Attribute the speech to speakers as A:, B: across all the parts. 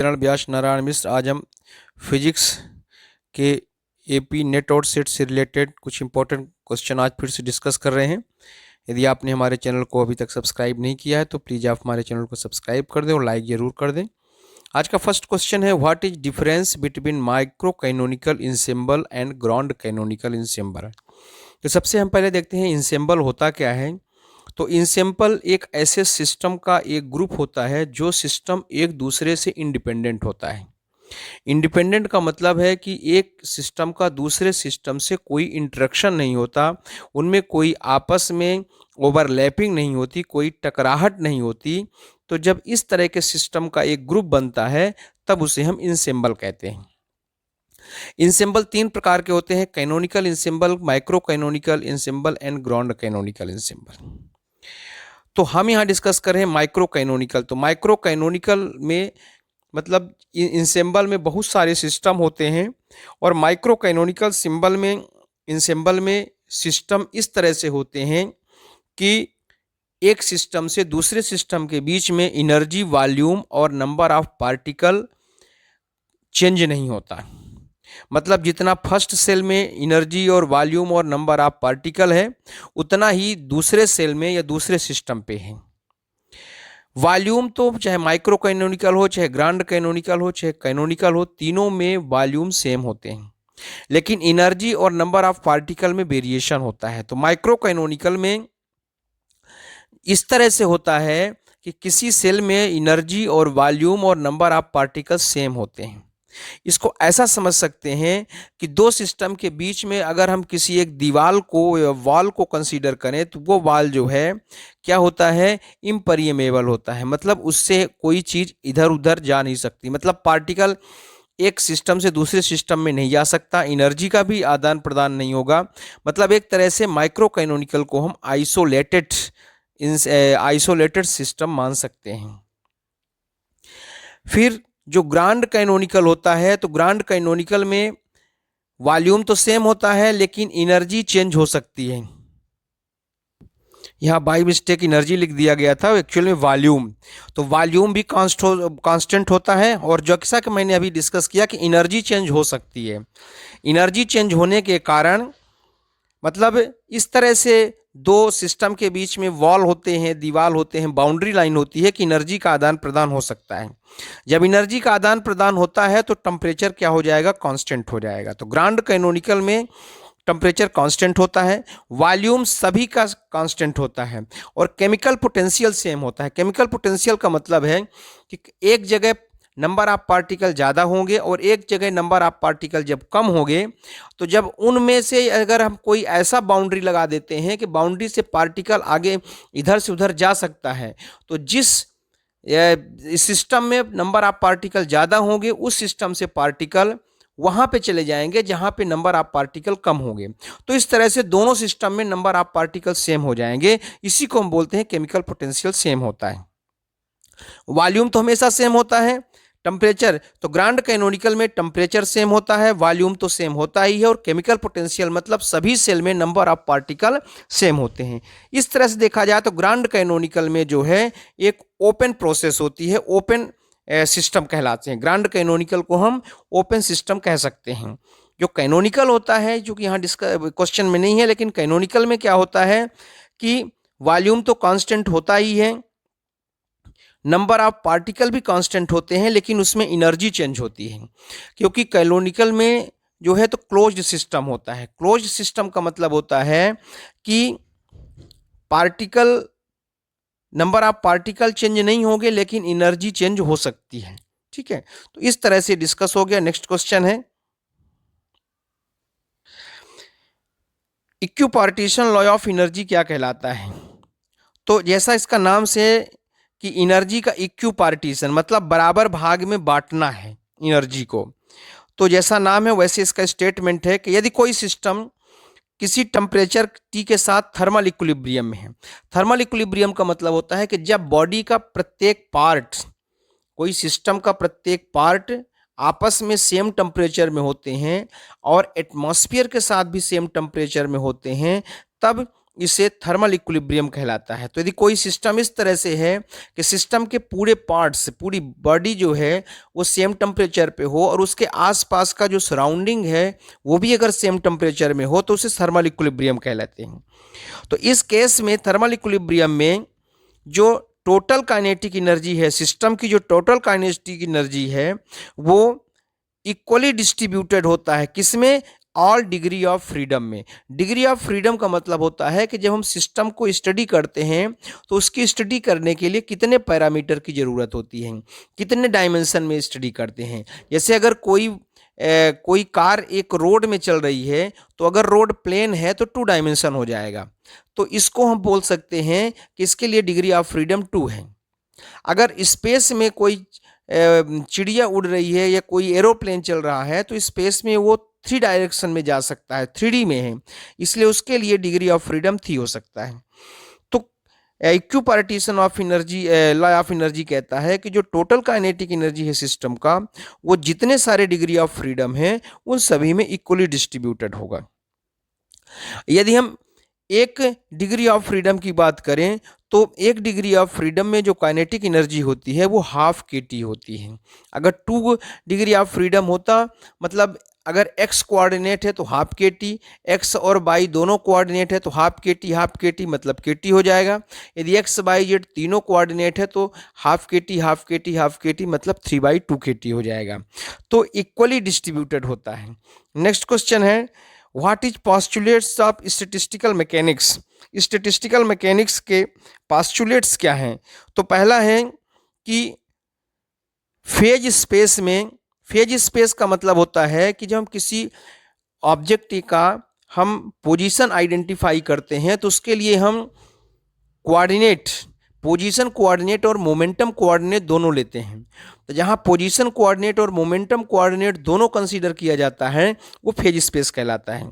A: किरण व्यास नारायण मिश्र। आज हम फिजिक्स के एपी नेट और सेट से रिलेटेड कुछ इंपॉर्टेंट क्वेश्चन आज फिर से डिस्कस कर रहे हैं। यदि आपने हमारे चैनल को अभी तक सब्सक्राइब नहीं किया है तो प्लीज़ आप हमारे चैनल को सब्सक्राइब कर दें और लाइक ज़रूर कर दें। आज का फर्स्ट क्वेश्चन है, what is difference between micro canonical ensemble and ground canonical ensemble. तो सबसे हम पहले देखते हैं इंसेंबल होता क्या है। तो इंसेंबल एक ऐसे सिस्टम का एक ग्रुप होता है जो सिस्टम एक दूसरे से इंडिपेंडेंट होता है। इंडिपेंडेंट का मतलब है कि एक सिस्टम का दूसरे सिस्टम से कोई इंटरेक्शन नहीं होता, उनमें कोई आपस में ओवरलैपिंग नहीं होती, कोई टकराहट नहीं होती। तो जब इस तरह के सिस्टम का एक ग्रुप बनता है तब उसे हम इंसेंबल कहते हैं। इंसेंबल तीन प्रकार के होते हैं, canonical ensemble, micro canonical ensemble and ground canonical ensemble. तो हम यहाँ डिस्कस करें माइक्रो कैनोनिकल। तो माइक्रो कैनोनिकल में मतलब इंसेंबल में बहुत सारे सिस्टम होते हैं और माइक्रो कैनोनिकल सिंबल में इंसेंबल में सिस्टम इस तरह से होते हैं कि एक सिस्टम से दूसरे सिस्टम के बीच में एनर्जी, वॉल्यूम और नंबर ऑफ पार्टिकल चेंज नहीं होता। मतलब जितना फर्स्ट सेल में एनर्जी और वॉल्यूम और नंबर ऑफ पार्टिकल है उतना ही दूसरे सेल में या दूसरे सिस्टम पे है। वॉल्यूम तो चाहे माइक्रो कैनोनिकल हो, चाहे ग्रांड कैनोनिकल हो, चाहे कैनोनिकल हो, तीनों में वॉल्यूम सेम होते हैं, लेकिन एनर्जी और नंबर ऑफ पार्टिकल में वेरिएशन होता है। तो माइक्रो कैनोनिकल में इस तरह से होता है कि किसी सेल में एनर्जी और वॉल्यूम और नंबर ऑफ पार्टिकल सेम होते हैं। इसको ऐसा समझ सकते हैं कि दो सिस्टम के बीच में अगर हम किसी एक दीवार को या वॉल को कंसीडर करें तो वो वॉल जो है क्या होता है, इम्परिमेबल होता है। मतलब उससे कोई चीज़ इधर उधर जा नहीं सकती, मतलब पार्टिकल एक सिस्टम से दूसरे सिस्टम में नहीं जा सकता, एनर्जी का भी आदान प्रदान नहीं होगा। मतलब एक तरह से माइक्रो कैनोनिकल को हम आइसोलेटेड सिस्टम मान सकते हैं। फिर जो ग्रांड कैनोनिकल होता है, तो ग्रांड कैनोनिकल में वॉल्यूम तो सेम होता है लेकिन एनर्जी चेंज हो सकती है। यहाँ बाई मिस्टेक एनर्जी लिख दिया गया था, एक्चुअल में वॉल्यूम। तो वॉल्यूम भी कांस्टेंट होता है और जैसा कि मैंने अभी डिस्कस किया कि एनर्जी चेंज हो सकती है। एनर्जी चेंज होने के कारण मतलब इस तरह से दो सिस्टम के बीच में वॉल होते हैं, दीवार होते हैं, बाउंड्री लाइन होती है कि एनर्जी का आदान प्रदान हो सकता है। जब एनर्जी का आदान प्रदान होता है तो टेम्परेचर क्या हो जाएगा, कांस्टेंट हो जाएगा। तो ग्रांड कैनोनिकल में टेम्परेचर कांस्टेंट होता है, वॉल्यूम सभी का कांस्टेंट होता है और केमिकल पोटेंशियल सेम होता है। केमिकल पोटेंशियल का मतलब है कि एक जगह नंबर ऑफ पार्टिकल ज़्यादा होंगे और एक जगह नंबर ऑफ पार्टिकल जब कम होंगे, तो जब उनमें से अगर हम कोई ऐसा बाउंड्री लगा देते हैं कि बाउंड्री से पार्टिकल आगे इधर से उधर जा सकता है, तो जिस सिस्टम में नंबर ऑफ पार्टिकल ज़्यादा होंगे उस सिस्टम से पार्टिकल वहाँ पे चले जाएंगे जहाँ पे नंबर ऑफ पार्टिकल कम होंगे। तो इस तरह से दोनों सिस्टम में नंबर ऑफ पार्टिकल सेम हो जाएंगे। इसी को हम बोलते हैं केमिकल पोटेंशियल सेम होता है। वॉल्यूम तो हमेशा सेम होता है। टेम्परेचर तो ग्रांड कैनोनिकल में टेम्परेचर सेम होता है, वॉल्यूम तो सेम होता ही है और केमिकल पोटेंशियल मतलब सभी सेल में नंबर ऑफ पार्टिकल सेम होते हैं। इस तरह से देखा जाए तो ग्रांड कैनोनिकल में जो है एक ओपन प्रोसेस होती है, ओपन सिस्टम कहलाते हैं। ग्रांड कैनोनिकल को हम ओपन सिस्टम कह सकते हैं। जो कैनोनिकल होता है, जो कि यहाँ क्वेश्चन में नहीं है, लेकिन कैनोनिकल में क्या होता है कि वॉल्यूम तो कांस्टेंट होता ही है, नंबर ऑफ पार्टिकल भी कांस्टेंट होते हैं, लेकिन उसमें एनर्जी चेंज होती है। क्योंकि कैनोनिकल में जो है तो क्लोज्ड सिस्टम होता है। क्लोज्ड सिस्टम का मतलब होता है कि particle number of particle change नहीं होंगे लेकिन एनर्जी चेंज हो सकती है। ठीक है, तो इस तरह से डिस्कस हो गया। नेक्स्ट क्वेश्चन है, इक्विपार्टीशन लॉ ऑफ एनर्जी क्या कहलाता है। तो जैसा इसका नाम से कि एनर्जी का इक्विपार्टीशन मतलब बराबर भाग में बांटना है एनर्जी को, तो जैसा नाम है वैसे इसका स्टेटमेंट है कि यदि कोई सिस्टम किसी टेम्परेचर T के साथ थर्मल इक्विलिब्रियम में है। थर्मल इक्विलिब्रियम का मतलब होता है कि जब बॉडी का प्रत्येक पार्ट, कोई सिस्टम का प्रत्येक पार्ट आपस में सेम टेम्परेचर में होते हैं और एटमॉस्फेयर के साथ भी सेम टेम्परेचर में होते हैं, तब इसे थर्मल इक्विलिब्रियम कहलाता है। तो यदि कोई सिस्टम इस तरह से है कि सिस्टम के पूरे पार्ट्स, पूरी बॉडी जो है वो सेम टेम्परेचर पे हो और उसके आसपास का जो सराउंडिंग है वो भी अगर सेम टेम्परेचर में हो तो उसे थर्मल इक्विलिब्रियम कहलाते हैं। तो इस केस में थर्मल इक्विलिब्रियम में जो टोटल काइनेटिक एनर्जी है, सिस्टम की जो टोटल काइनेटिक एनर्जी है वो इक्वली डिस्ट्रीब्यूटेड होता है। किसमें? ऑल डिग्री ऑफ फ्रीडम में। डिग्री ऑफ फ्रीडम का मतलब होता है कि जब हम सिस्टम को स्टडी करते हैं तो उसकी स्टडी करने के लिए कितने पैरामीटर की ज़रूरत होती है, कितने डायमेंशन में स्टडी करते हैं। जैसे अगर कोई कार एक रोड में चल रही है तो अगर रोड प्लेन है तो 2 डायमेंशन हो जाएगा, तो इसको हम बोल सकते हैं कि इसके लिए डिग्री ऑफ फ्रीडम 2 है। अगर स्पेस में कोई चिड़िया उड़ रही है या कोई एरोप्लेन चल रहा है तो स्पेस में वो 3 डायरेक्शन में जा सकता है, 3D में है, इसलिए उसके लिए डिग्री ऑफ फ्रीडम 3 हो सकता है। तो equipartition of energy, law of energy कहता है कि जो टोटल काइनेटिक एनर्जी है सिस्टम का वो जितने सारे डिग्री ऑफ फ्रीडम है उन सभी में इक्वली डिस्ट्रीब्यूटेड होगा। यदि हम एक डिग्री ऑफ फ्रीडम की बात करें तो एक डिग्री ऑफ फ्रीडम में जो काइनेटिक एनर्जी होती है वो हाफ KT होती है। अगर 2 डिग्री ऑफ फ्रीडम होता, मतलब अगर x कोऑर्डिनेट है तो हाफ KT, x और y दोनों कोऑर्डिनेट है तो हाफ KT मतलब KT हो जाएगा। यदि x y z तीनों कोऑर्डिनेट है तो हाफ KT मतलब 3/2 KT हो जाएगा। तो इक्वली डिस्ट्रीब्यूटेड होता है। नेक्स्ट क्वेश्चन है, what is postulates of statistical mechanics. Statistical mechanics के पॉस्टुलेट्स क्या हैं? तो पहला है कि फेज स्पेस का मतलब होता है कि जब हम किसी ऑब्जेक्ट का हम पोजीशन आइडेंटिफाई करते हैं तो उसके लिए हम पोजीशन कोऑर्डिनेट और मोमेंटम कोऑर्डिनेट दोनों लेते हैं। तो जहां पोजीशन कोऑर्डिनेट और मोमेंटम कोऑर्डिनेट दोनों कंसीडर किया जाता है वो फेज स्पेस कहलाता है।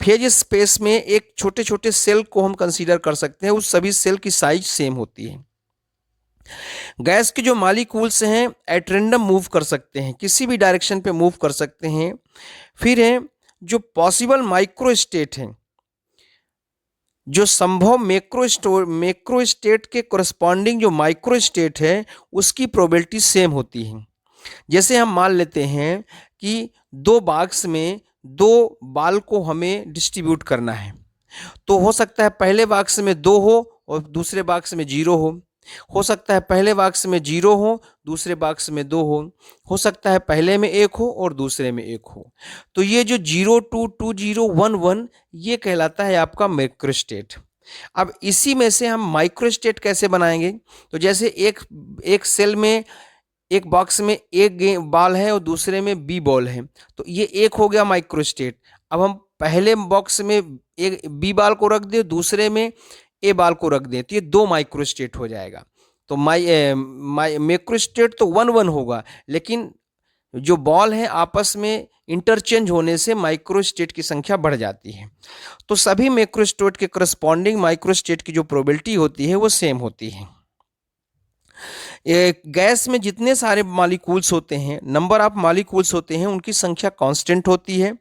A: फेज स्पेस में एक छोटे छोटे सेल को हम कंसीडर कर सकते हैं, उस सभी सेल की साइज सेम होती है। गैस के जो मॉलिक्यूल्स हैं एट रैंडम मूव कर सकते हैं, किसी भी डायरेक्शन पे मूव कर सकते हैं। फिर है जो पॉसिबल माइक्रोस्टेट हैं, जो संभव मैक्रोस्टेट के कोरस्पॉन्डिंग जो माइक्रोस्टेट है उसकी प्रोबेबिलिटी सेम होती है। जैसे हम मान लेते हैं कि 2 बॉक्स में 2 बाल को हमें डिस्ट्रीब्यूट करना है, तो हो सकता है पहले बॉक्स में 2 हो और दूसरे बॉक्स में 0 हो सकता है पहले बॉक्स में 0 हो दूसरे बॉक्स में 2 हो सकता है पहले में 1 हो और दूसरे में 1 हो। तो ये जो 0 2 2 0 1 1 ये कहलाता है आपका मैक्रोस्टेट। अब इसी में से हम माइक्रोस्टेट कैसे बनाएंगे? तो जैसे एक सेल में एक बॉक्स में एक बॉल है और दूसरे में B बॉल है, तो ये एक हो गया माइक्रोस्टेट। अब हम पहले बॉक्स में एक B बॉल को रख दें, दूसरे में A बॉल को रख दें, तो ये 2 माइक्रोस्टेट हो जाएगा। तो मैक्रोस्टेट तो 1 1 होगा, लेकिन जो बॉल है आपस में इंटरचेंज होने से माइक्रोस्टेट की संख्या बढ़ जाती है। तो सभी मैक्रोस्टेट के करस्पॉन्डिंग माइक्रोस्टेट की जो प्रोबेबिलिटी होती है वो सेम होती है। गैस में जितने सारे मॉलिक्यूल्स होते हैं, नंबर ऑफ मॉलिक्यूल्स होते हैं, उनकी संख्या कांस्टेंट होती है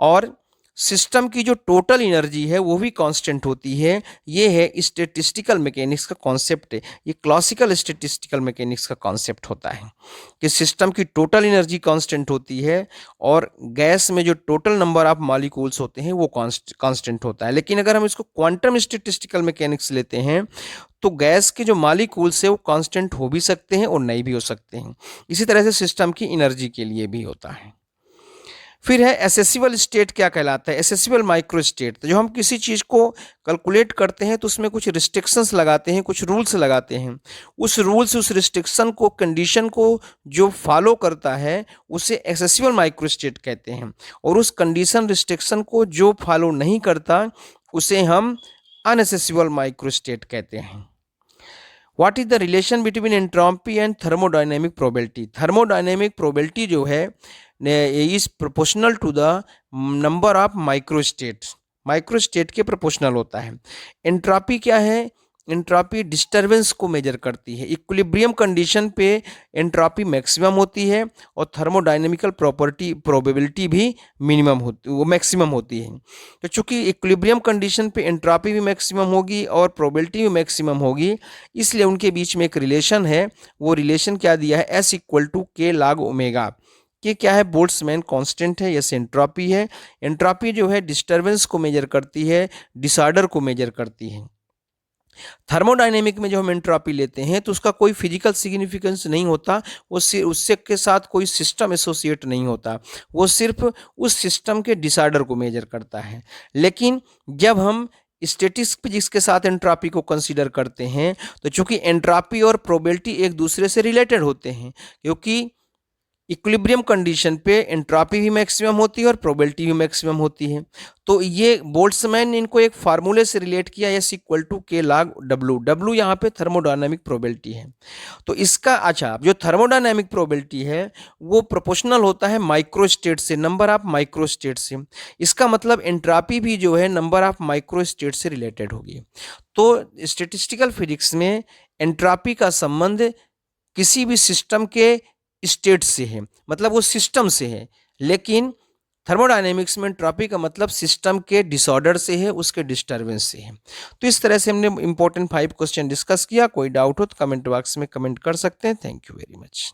A: और सिस्टम की जो टोटल एनर्जी है वो भी कांस्टेंट होती है। ये है स्टैटिस्टिकल मैकेनिक्स का कॉन्सेप्ट है, ये क्लासिकल स्टैटिस्टिकल मैकेनिक्स का कॉन्सेप्ट होता है कि सिस्टम की टोटल एनर्जी कांस्टेंट होती है और गैस में जो टोटल नंबर ऑफ मॉलिक्यूल्स होते हैं वो कांस्टेंट होता है। लेकिन अगर हम इसको क्वांटम स्टैटिस्टिकल मैकेनिक्स लेते हैं तो गैस के जो मॉलिक्यूल्स है वो कांस्टेंट हो भी सकते हैं और नहीं भी हो सकते हैं। इसी तरह से सिस्टम की एनर्जी के लिए भी होता है। फिर है एसेसिबल स्टेट क्या कहलाता है? Accessible microstate. तो जो हम किसी चीज़ को कैलकुलेट करते हैं तो उसमें कुछ रिस्ट्रिक्शंस लगाते हैं, कुछ रूल्स लगाते हैं। उस रूल्स उस रिस्ट्रिक्शन को, कंडीशन को जो फॉलो करता है उसे एसेसिबल माइक्रोस्टेट कहते हैं, और उस कंडीशन रिस्ट्रिक्शन को जो फॉलो नहीं करता उसे हम अनएसेसिबल माइक्रोस्टेट कहते हैं। What is the relation between entropy and thermodynamic probability? Thermodynamic probability जो है is proportional to the number of microstate. Microstate के प्रोपोर्शनल होता है। एंट्रोपी क्या है? एंट्रोपी डिस्टरबेंस को मेजर करती है। इक्विलिब्रियम कंडीशन पे एंट्रोपी मैक्सिमम होती है और थर्मोडायनेमिकल प्रॉपर्टी प्रोबेबिलिटी भी मिनिमम होती वो मैक्सिमम होती है। तो चूंकि इक्विलिब्रियम कंडीशन पे एंट्रोपी भी मैक्सिमम होगी और प्रोबेबिलिटी भी मैक्सिमम होगी, इसलिए उनके बीच में एक रिलेशन है। वो रिलेशन क्या दिया है, S इक्वल टू के log ओमेगा। कि क्या है, बोल्ट्जमैन कांस्टेंट है, यस एंट्रोपी है। एंट्रोपी जो है डिस्टरबेंस को मेजर करती है, डिसऑर्डर को मेजर करती है। थर्मोडायनेमिक में जो हम एंट्रोपी लेते हैं तो उसका कोई फिजिकल सिग्निफिकेंस नहीं होता, उससे के साथ कोई सिस्टम एसोसिएट नहीं होता, वो सिर्फ उस सिस्टम के डिसऑर्डर को मेजर करता है। लेकिन जब हम स्टैटिक्स फिजिक्स के साथ एंट्रोपी को कंसीडर करते हैं तो चूंकि एंट्रोपी और प्रोबेबिलिटी एक दूसरे से रिलेटेड होते हैं, क्योंकि इक्विलिब्रियम कंडीशन पे एंट्रोपी भी मैक्सिमम होती है और प्रोबेबिलिटी भी मैक्सिमम होती है। तो ये बोल्ट्जमैन ने इनको एक फार्मूले से रिलेट किया, S इक्वल टू के log W। W यहाँ पे थर्मोडायनामिक प्रोबेबिलिटी है। तो इसका अच्छा, जो थर्मोडायनामिक प्रोबेबिलिटी है वो प्रोपोर्शनल होता है माइक्रो स्टेट से, नंबर ऑफ माइक्रो स्टेट से। इसका मतलब एंट्रोपी भी जो है नंबर ऑफ माइक्रो स्टेट से रिलेटेड होगी। तो स्टेटिस्टिकल फिजिक्स में एंट्रोपी का संबंध किसी भी सिस्टम के स्टेट से है, मतलब वो सिस्टम से है। लेकिन थर्मोडायनेमिक्स में एंट्रोपी का मतलब सिस्टम के डिसऑर्डर से है, उसके डिस्टरबेंस से है। तो इस तरह से हमने इंपॉर्टेंट 5 क्वेश्चन डिस्कस किया। कोई डाउट हो तो कमेंट बॉक्स में कमेंट कर सकते हैं। Thank you very much.